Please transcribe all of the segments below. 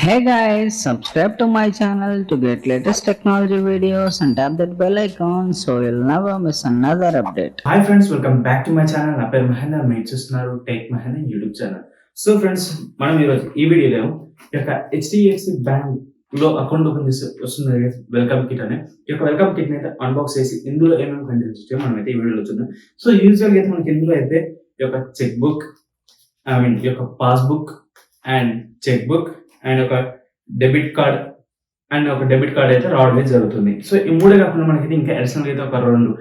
Hey guys, subscribe to my channel to get latest technology videos and tap that bell icon so you'll never miss another update. Hi friends, welcome back to my channel. నా పేరు మహేందర్. మీరు చూస్తున్నారు tech Mahender YouTube channel. So friends, మనం ఈరోజు ఈ వీడియోలో ఈ యొక్క HDFC బ్యాంక్ లో అకౌంట్ ఓపెన్ చేసి వస్తుంది వెల్కమ్ కిట్ అనే ఈ యొక్క వెల్కమ్ కిట్ అయితే అన్బాక్స్ చేసి ఇందులో ఏమేమి కంటెంట్స్ వచ్చాయో మనం అయితే ఈ వీడియోలో చూద్దాం. సో యూజువల్గా అయితే మనకి ఇందులో అయితే ఈ యొక్క చెక్ బుక్, ఈ యొక్క passbook and cheque book and ఒక డెబిట్ కార్డ్ అయితే రావడమే జరుగుతుంది. సో ఈ మూడే కాకుండా మనకి ఇంకా అడిషనల్ అయితే ఒక 2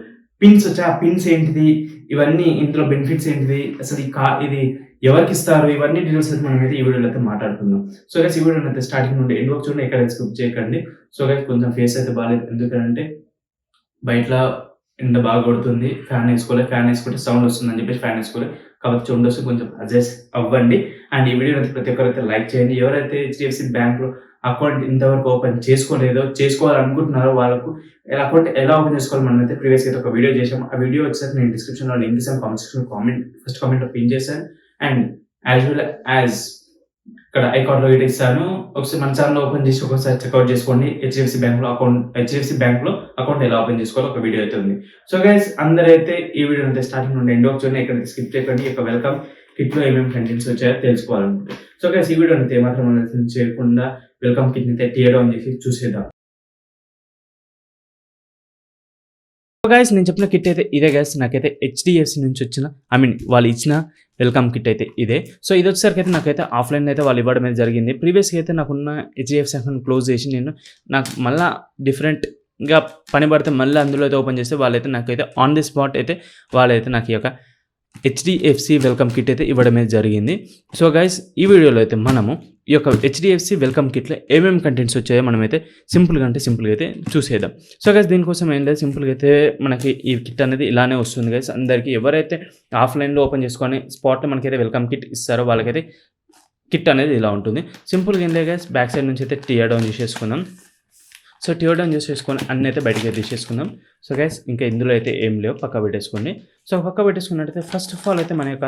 పిన్స్ వచ్చి ఆ పిన్స్ ఏంటిది, ఇవన్నీ ఇందులో బెనిఫిట్స్ ఏంటిది, అసలు ఇది ఎవరికి ఇస్తారు, ఇవన్నీ డీటెయిల్స్ అయితే మనం అయితే ఈ వీడియోలో అయితే మాట్లాడుకుందాం. సో గైస్, ఈ వీడియో అయితే స్టార్టింగ్ నుండి ఎండ్ వరకు చూడండి, ఎక్కడ స్కిప్ చేయకండి. సో గైస్, కొంచెం ఫేస్ అయితే బాగాలేదు, ఎందుకంటే బయట ఎండ బాగా కొడుతుంది, ఫ్యాన్ వేసుకుంటే సౌండ్ వస్తుంది అని చెప్పేసి ఫ్యాన్ వేసుకోలేదు. కాబట్టి చూడండి, వస్తే కొంచెం అడ్జస్ట్ అవ్వండి. అండ్ ఈ వీడియో అయితే ప్రతి ఒక్కరైతే లైక్ చేయండి. ఎవరైతే HDFC బ్యాంక్లో అకౌంట్ ఇంతవరకు ఓపెన్ చేసుకోలేదో, చేసుకోవాలనుకుంటున్నారో వాళ్ళకు అకౌంట్ ఎలా ఓపెన్ చేసుకోవాలి మనం అయితే ప్రీవియస్ అయితే ఒక వీడియో చేసాం. ఆ వీడియో వచ్చేసి నేను డిస్క్రిప్షన్లో లింక్ ఇస్తాను, కామెంట్ సెక్షన్ ఫస్ట్ కామెంట్లో పిన్ చేశాను. అండ్ యాజ్ వెల్ యాజ్ ఇక్కడ ఐకార్డ్లో ఇటు ఇస్తాను. ఒకసారి మన ఛానల్ ఓపెన్ చేసి ఒకసారి చెక్అవుట్ చేసుకోండి. HDFC బ్యాంక్లో అకౌంట్ ఎలా ఓపెన్ చేసుకోవాలో ఒక వీడియో అయితే ఉంది. సో గైస్, అందరైతే ఈ వీడియో అయితే స్టార్టింగ్ నుండి ఎండ్ వరకు ఎక్కడ స్కిప్ చేయకండి. ఈ యొక్క వెల్కమ్ కిట్ లో ఏమేమి కంటెంట్స్ వచ్చాయో తెలుసుకోవాలనుకుంటే. సో గైస్, ఈ వీడియో అయితే ఏమాత్రం చేయకుండా వెల్కమ్ కిట్ అయితే తీయడం అని చెప్పి చూసేద్దాం. గైస్, నేను చెప్పిన కిట్ అయితే ఇదే గైస్. నాకైతే HDFC నుంచి వచ్చిన వాళ్ళు ఇచ్చిన వెల్కమ్ కిట్ అయితే ఇదే. సో ఇది వచ్చేసరికి అయితే నాకైతే ఆఫ్లైన్ అయితే వాళ్ళు ఇవ్వడం అయితే జరిగింది. ప్రీవియస్గా అయితే నాకున్న HDFC అకౌంట్ క్లోజ్ చేసి నాకు మళ్ళీ డిఫరెంట్గా పని పడితే మళ్ళీ అందులో అయితే ఓపెన్ చేస్తే వాళ్ళైతే నాకైతే ఆన్ ది స్పాట్ అయితే వాళ్ళైతే నాకు ఈ యొక్క HDFC వెల్కమ్ కిట్ అయితే ఇవ్వడమే జరిగింది. సో గైస్, ఈ వీడియోలో అయితే మనము ఈ యొక్క HDFC వెల్కమ్ కిట్లో ఏమేమి కంటెంట్స్ వచ్చాయో మనమైతే సింపుల్గా అయితే చూసేద్దాం. సో గైస్, దీనికోసం ఏం లేదు, సింపుల్గా అయితే మనకి ఈ కిట్ అనేది ఇలానే వస్తుంది గైస్. అందరికీ ఎవరైతే ఆఫ్లైన్లో ఓపెన్ చేసుకొని స్పాట్లో మనకైతే వెల్కమ్ కిట్ ఇస్తారో వాళ్ళకైతే కిట్ అనేది ఇలా ఉంటుంది. సింపుల్గా ఏం లేదు గైస్, బ్యాక్ సైడ్ నుంచి అయితే టీయర్ డౌన్ చేసేసుకుందాం. సో టీయర్ డౌన్ చేసేసుకొని అన్నీ అయితే బయటకి తీసేసుకుందాం. సో గైస్, ఇంకా ఇందులో అయితే ఏం లేవు, పక్క పెట్టేసుకోండి. సో పక్క పెట్టేసుకున్నట్టయితే ఫస్ట్ ఆఫ్ ఆల్ అయితే మన యొక్క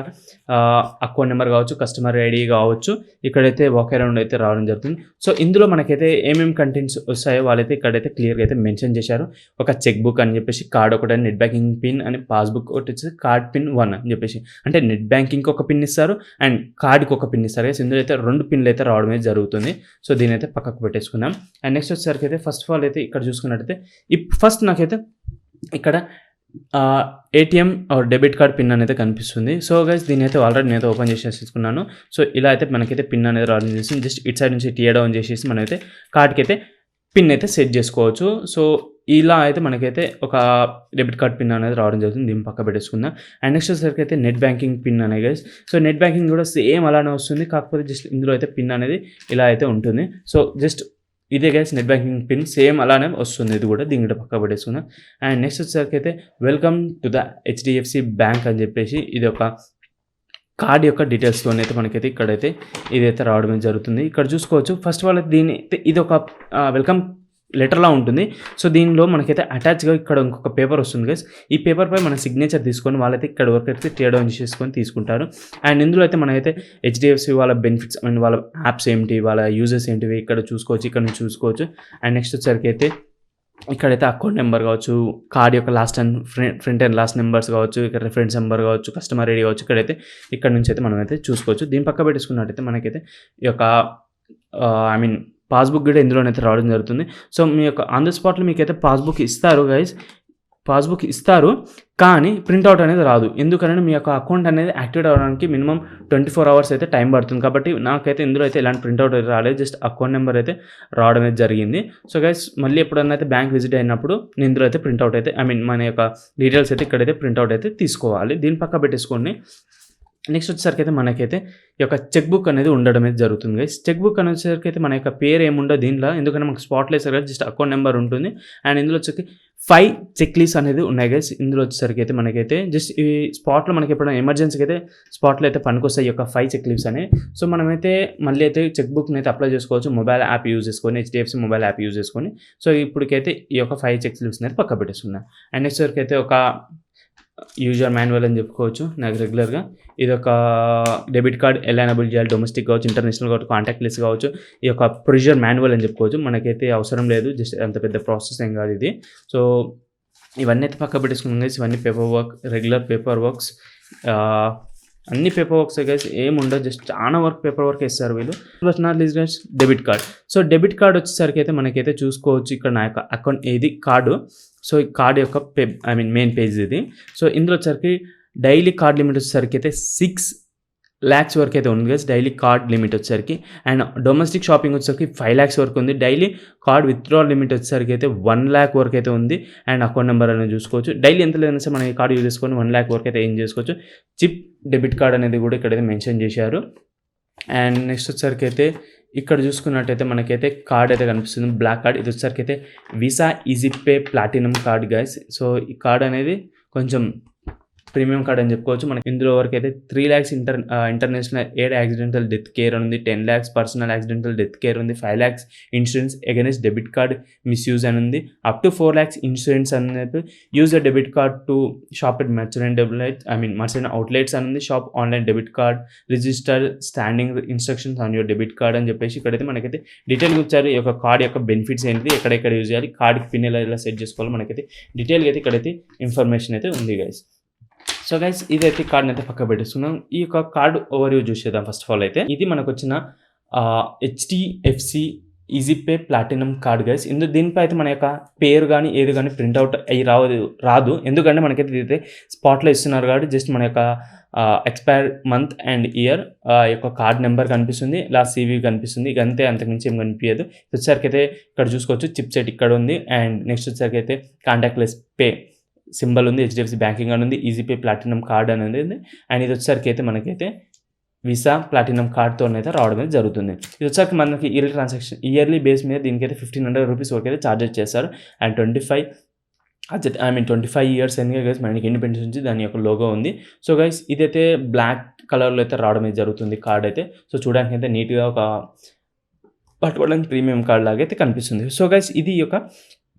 అకౌంట్ నెంబర్ కావచ్చు, కస్టమర్ ఐడి కావచ్చు, ఇక్కడైతే వాక్ అరౌండ్ అయితే రావడం జరుగుతుంది. సో ఇందులో మనకైతే ఏమేమి కంటెంట్స్ వస్తాయో వాళ్ళైతే ఇక్కడైతే క్లియర్గా అయితే మెన్షన్ చేశారు. ఒక చెక్ బుక్ అని చెప్పేసి, కార్డ్ ఒకటి, నెట్ బ్యాంకింగ్ పిన్ అని, పాస్బుక్ ఒకటి వచ్చేసి కార్డ్ పిన్ 1 అని చెప్పేసి, అంటే నెట్ బ్యాంకింగ్కి ఒక పిన్ ఇస్తారు అండ్ కార్డ్కి ఒక పిన్ ఇస్తారు. ఇందులో అయితే 2 పిన్లు అయితే రావడమే జరుగుతుంది. సో దీని అయితే పక్కకు పెట్టేసుకుందాం. అండ్ నెక్స్ట్ వచ్చేసరికి అయితే ఫస్ట్ ఆఫ్ ఆల్ అయితే ఇక్కడ చూసుకున్నట్టయితే ఫస్ట్ నాకైతే ఇక్కడ ATM డెబిట్ కార్డ్ పిన్ అనేది కనిపిస్తుంది. సో గైస్, దీని అయితే ఆల్రెడీ నేనైతే ఓపెన్ చేసేసుకున్నాను. సో ఇలా అయితే మనకైతే పిన్ అనేది రావడం చేసి జస్ట్ ఇటు సైడ్ నుంచి టీయర్ డౌన్ చేసేసి మనమైతే కార్డ్కి అయితే పిన్ అయితే సెట్ చేసుకోవచ్చు. సో ఇలా అయితే మనకైతే ఒక డెబిట్ కార్డ్ పిన్ అనేది రావడం జరుగుతుంది. దీన్ని పక్క పెట్టేసుకుందాం. అండ్ నెక్స్ట్ వచ్చేసరికి అయితే నెట్ బ్యాంకింగ్ పిన్ అనే గైస్. సో నెట్ బ్యాంకింగ్ కూడా సేమ్ అలానే వస్తుంది, కాకపోతే జస్ట్ ఇందులో అయితే పిన్ అనేది ఇలా అయితే ఉంటుంది. సో జస్ట్ ఇదే guys net banking pin, same అలానే వస్తుంది. ఇది కూడా దీని పక్క పెట్టేసుకుందాం. అండ్ నెక్స్ట్ వచ్చేసరికి అయితే welcome to the HDFC bank అని చెప్పేసి ఇది ఒక కార్డ్ యొక్క డీటెయిల్స్తో అయితే మనకైతే ఇక్కడైతే ఇదైతే రావడమే జరుగుతుంది. ఇక్కడ చూసుకోవచ్చు. ఫస్ట్ ఆఫ్ ఆల్ దీని ఇది ఒక వెల్కమ్ లెటర్లా ఉంటుంది. సో దీనిలో మనకైతే అటాచ్గా ఇక్కడ ఇంకొక పేపర్ వస్తుంది గైస్. ఈ పేపర్పై మన సిగ్నేచర్ తీసుకొని వాళ్ళైతే ఇక్కడ వరకు అయితే టీయర్ డౌన్ చేసుకొని తీసుకుంటారు. అండ్ ఇందులో అయితే మనమైతే HDFC వాళ్ళ బెనిఫిట్స్ అండ్ వాళ్ళ యాప్స్ ఏంటి, వాళ్ళ యూజెస్ ఏంటివి ఇక్కడ చూసుకోవచ్చు, ఇక్కడ నుంచి చూసుకోవచ్చు. అండ్ నెక్స్ట్ వచ్చేసరికి అయితే ఇక్కడైతే అకౌంట్ నెంబర్ కావచ్చు, కార్డ్ యొక్క last and front and last numbers కావచ్చు, ఇక్కడ రిఫరెన్స్ నెంబర్ కావచ్చు, కస్టమర్ ఐడి కావచ్చు, ఇక్కడైతే ఇక్కడ నుంచి అయితే మనమైతే చూసుకోవచ్చు. దీని పక్క పెట్టేసుకున్నట్టయితే మనకైతే ఈ యొక్క పాస్బుక్ కూడా ఇందులోనైతే రావడం జరుగుతుంది. సో మీ యొక్క ఆన్ ద స్పాట్లో మీకైతే పాస్బుక్ ఇస్తారు గైస్, పాస్బుక్ ఇస్తారు, కానీ ప్రింట్అవుట్ అనేది రాదు. ఎందుకంటే మీ యొక్క అకౌంట్ అనేది యాక్టివేట్ అవ్వడానికి మినిమం 24 అవర్స్ అయితే టైం పడుతుంది. కాబట్టి నాకైతే ఇందులో అయితే ఎలాంటి ప్రింట్అవుట్ అయితే రాలేదు, జస్ట్ అకౌంట్ నెంబర్ అయితే రావడం అయితే జరిగింది. సో గైస్, మళ్ళీ ఎప్పుడన్నా అయితే బ్యాంక్ విజిట్ అయినప్పుడు నేను ఇందులో అయితే ప్రింట్అవుట్ అయితే మన యొక్క డీటెయిల్స్ అయితే ఇక్కడైతే ప్రింట్అవుట్ అయితే తీసుకోవాలి. దీని పక్క పెట్టేసుకోండి. నెక్స్ట్ వచ్చేసరికి అయితే మనకైతే ఈ యొక్క చెక్ బుక్ అనేది ఉండడం అయితే జరుగుతుంది గైస్. చెక్ బుక్ అని వచ్చేసరికి అయితే మన యొక్క పేరు ఏముండదు దీంట్లో, ఎందుకంటే మనకు స్పాట్లో వేసారు కదా, జస్ట్ అకౌంట్ నెంబర్ ఉంటుంది. అండ్ ఇందులో వచ్చేసి 5 చెక్ లీవ్స్ అనేది ఉన్నాయి గైస్. ఇందులో వచ్చేసరికి అయితే మనకైతే జస్ట్ ఈ స్పాట్లో మనకి ఎప్పుడైనా ఎమర్జెన్సీకి అయితే స్పాట్లో అయితే పనికొస్తాయి ఈ యొక్క 5 చెక్ లీవ్స్ అనేవి. సో మనమైతే మళ్ళీ అయితే చెక్ బుక్ని అయితే అప్లై చేసుకోవచ్చు మొబైల్ యాప్ యూజ్ చేసుకొని, HDFC మొబైల్ యాప్ యూజ్ చేసుకొని. సో ఇప్పటికైతే ఈ యొక్క 5 చెక్ లీవ్స్ అనేది పక్క పెట్టేసుకున్నాం. అండ్ నెక్స్ట్ వరకు అయితే ఒక యూజర్ మాన్యువల్ అని చెప్పుకోవచ్చు నాకు రెగ్యులర్గా. ఇది ఒక డెబిట్ కార్డ్ ఎలా ఎనేబుల్ చేయాలి, డొమెస్టిక్ కావచ్చు, ఇంటర్నేషనల్ కావచ్చు, కాంటాక్ట్ లెస్ కావచ్చు, ఈ యొక్క ప్రొసీజర్ మాన్యువల్ అని చెప్పుకోవచ్చు. మనకైతే అవసరం లేదు, జస్ట్ అంత పెద్ద ప్రాసెస్ ఏం కాదు ఇది. సో ఇవన్నీ అయితే పక్క పెట్టేసుకున్నాం గైస్. ఇవన్నీ paper work, regular paper works, అన్ని పేపర్ వర్క్స్ గైస్, ఏముండదు, జస్ట్ చాలా వర్క్ పేపర్ వర్క్ ఇస్తారు వీళ్ళు. But not least guys debit card. So debit card వచ్చేసరికి అయితే మనకైతే చూసుకోవచ్చు ఇక్కడ నా యొక్క అకౌంట్ ఇది కార్డు. సో ఈ కార్డు యొక్క మెయిన్ పేజ్ ఇది. సో ఇందులో వచ్చరికి డైలీ కార్డ్ లిమిట్ వచ్చేసరికి అయితే 6 lakhs వరకు అయితే ఉంది గైస్ డైలీ కార్డ్ లిమిట్ వచ్చేసరికి. అండ్ డొమెస్టిక్ షాపింగ్ వచ్చేసరికి 5 lakhs వరకు ఉంది. డైలీ కార్డ్ విత్డ్రాల్ లిమిట్ వచ్చేసరికి అయితే 1 lakh వరకు అయితే ఉంది. అండ్ అకౌంట్ నెంబర్ అనేది చూసుకోవచ్చు. డైలీ ఎంత లేదన్నా సరే మనం ఈ కార్డు యూజ్ చేసుకొని 1 lakh వరకు అయితే ఏం చేసుకోవచ్చు. చిప్ డెబిట్ కార్డ్ అనేది కూడా ఇక్కడైతే మెన్షన్ చేశారు. అండ్ నెక్స్ట్ వచ్చేసరికి అయితే ఇక్కడ చూసుకున్నట్టయితే మనకైతే కార్డ్ అయితే కనిపిస్తుంది, బ్లాక్ కార్డ్. ఇది వచ్చేసరికి అయితే visa easy pay platinum card guys. So ఈ కార్డ్ అనేది కొంచెం ప్రీమియం కార్డ్ అని చెప్పుకోవచ్చు. మనకి ఇందులో వరకు అయితే 3 lakhs international aid accidental death care ఉంది, 10 lakhs personal accidental death care ఉంది, 5 lakhs insurance against debit card misuse అని ఉంది, అప్ టు 4 lakhs ఇన్సూరెన్స్ అనేది use the debit card to shop at merchant outlets అని ఉంది, shop online debit card, register standing instructions on your debit card అని చెప్పేసి ఇక్కడైతే మనకైతే డీటెయిల్గా ఇచ్చారు. ఈ యొక్క కార్డ్ యొక్క బెనిఫిట్స్ ఏంటి, ఎక్కడెక్కడ యూజ్ చేయాలి, కార్డ్కి పిన్ ఎలా సెట్ చేసుకోవాలి, మనకైతే డీటెయిల్గా అయితే ఇక్కడైతే ఇన్ఫర్మేషన్ అయితే ఉంది గైస్. సో గైస్ ఇదైతే కార్డ్ని అయితే పక్క పెట్టేస్తున్నాం. ఈ యొక్క కార్డ్ ఓవర్ వ్యూ చూసేద్దాం. ఫస్ట్ ఆఫ్ ఆల్ అయితే ఇది మనకు వచ్చిన HDFC easy pay platinum card guys. దీనిపై అయితే మన యొక్క పేరు కానీ ఏది కానీ ప్రింట్అవుట్ అయ్యి రాదు, ఎందుకంటే మనకైతే ఇదైతే స్పాట్లో ఇస్తున్నారు కాబట్టి జస్ట్ మన యొక్క ఎక్స్పైర్ మంత్ అండ్ ఇయర్ యొక్క కార్డ్ నెంబర్ కనిపిస్తుంది, లాస్ట్ CV కనిపిస్తుంది, ఇక అంతే, అంతకుమించి ఏం కనిపించదు. వచ్చేసరికి అయితే ఇక్కడ చూసుకోవచ్చు చిప్ సెట్ ఇక్కడ ఉంది. అండ్ నెక్స్ట్ వచ్చేసరికి అయితే కాంటాక్ట్ లెస్ పే సింబల్ ఉంది, HDFC బ్యాంకింగ్ అని ఉంది, ఈజీ పే ప్లాటినం కార్డ్ అనేది ఉంది. అండ్ ఇది వచ్చేసరికి అయితే మనకైతే వీసా ప్లాటినం కార్డ్తో అయితే రావడం అయితే జరుగుతుంది. ఇది వచ్చేసరికి మనకి ఇయర్లీ బేస్ మీద దీనికైతే 1500 రూపీస్ వరకు అయితే ఛార్జెస్ చేస్తారు. అండ్ 25 years అయింది గైస్ మనకి ఇండిపెండెన్స్ నుంచి దాని యొక్క లోగో ఉంది. సో గైస్ ఇదైతే బ్లాక్ కలర్లో అయితే రావడం అయితే జరుగుతుంది కార్డ్ అయితే. సో చూడడానికి అయితే నీట్గా ఒక పట్టుకోవడానికి ప్రీమియం కార్డ్ లాగా అయితే కనిపిస్తుంది. సో గైస్ ఇది యొక్క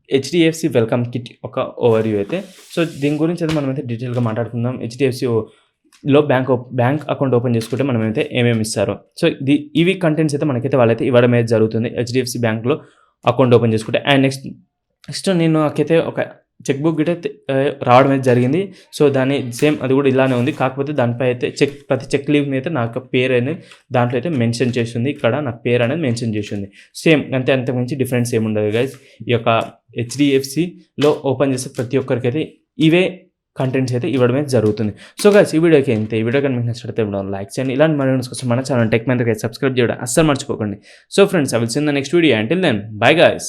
HDFC వెల్కమ్ కిట్ ఒక ఓవర్వ్యూ అయితే. సో దీని గురించి అయితే మనం అయితే డీటెయిల్గా మాట్లాడుకుందాం. HDFCలో బ్యాంక్ అకౌంట్ ఓపెన్ చేసుకుంటే మనం అయితే ఏమేమి ఇస్తారో, సో ఇవి కంటెంట్స్ అయితే మనకైతే వాళ్ళైతే ఇవ్వడం అయితే జరుగుతుంది HDFC బ్యాంక్లో అకౌంట్ ఓపెన్ చేసుకుంటే. అండ్ నెక్స్ట్ నేను నాకైతే ఒక చెక్ బుక్ గిట్ట రావడం అయితే జరిగింది. సో దాని సేమ్ అది కూడా ఇలానే ఉంది, కాకపోతే దానిపై అయితే ప్రతి చెక్ లీవ్ అయితే నా యొక్క పేరు అనేది దాంట్లో అయితే మెన్షన్ చేస్తుంది. ఇక్కడ నా పేరు అనేది మెన్షన్ చేసింది సేమ్ అంతే, అంతకుమించి డిఫరెన్స్ ఏముండదు గైస్. ఈ యొక్క HDFCలో ఓపెన్ చేసే ప్రతి ఒక్కరికైతే ఇవే కంటెంట్స్ అయితే ఇవ్వడం అయితే జరుగుతుంది. సో గైస్ ఈ వీడియోకి ఇంతే. ఈ వీడియో కానీ మీకు నచ్చినట్లయితే లైక్ చేయండి. ఇలాంటి మరిన్ని కోసం మన ఛానల్ టెక్ మహేందర్ సబ్స్క్రైబ్ చేయడం అస్సలు మర్చిపోకండి. So friends I will see in the next video. Until then bye guys.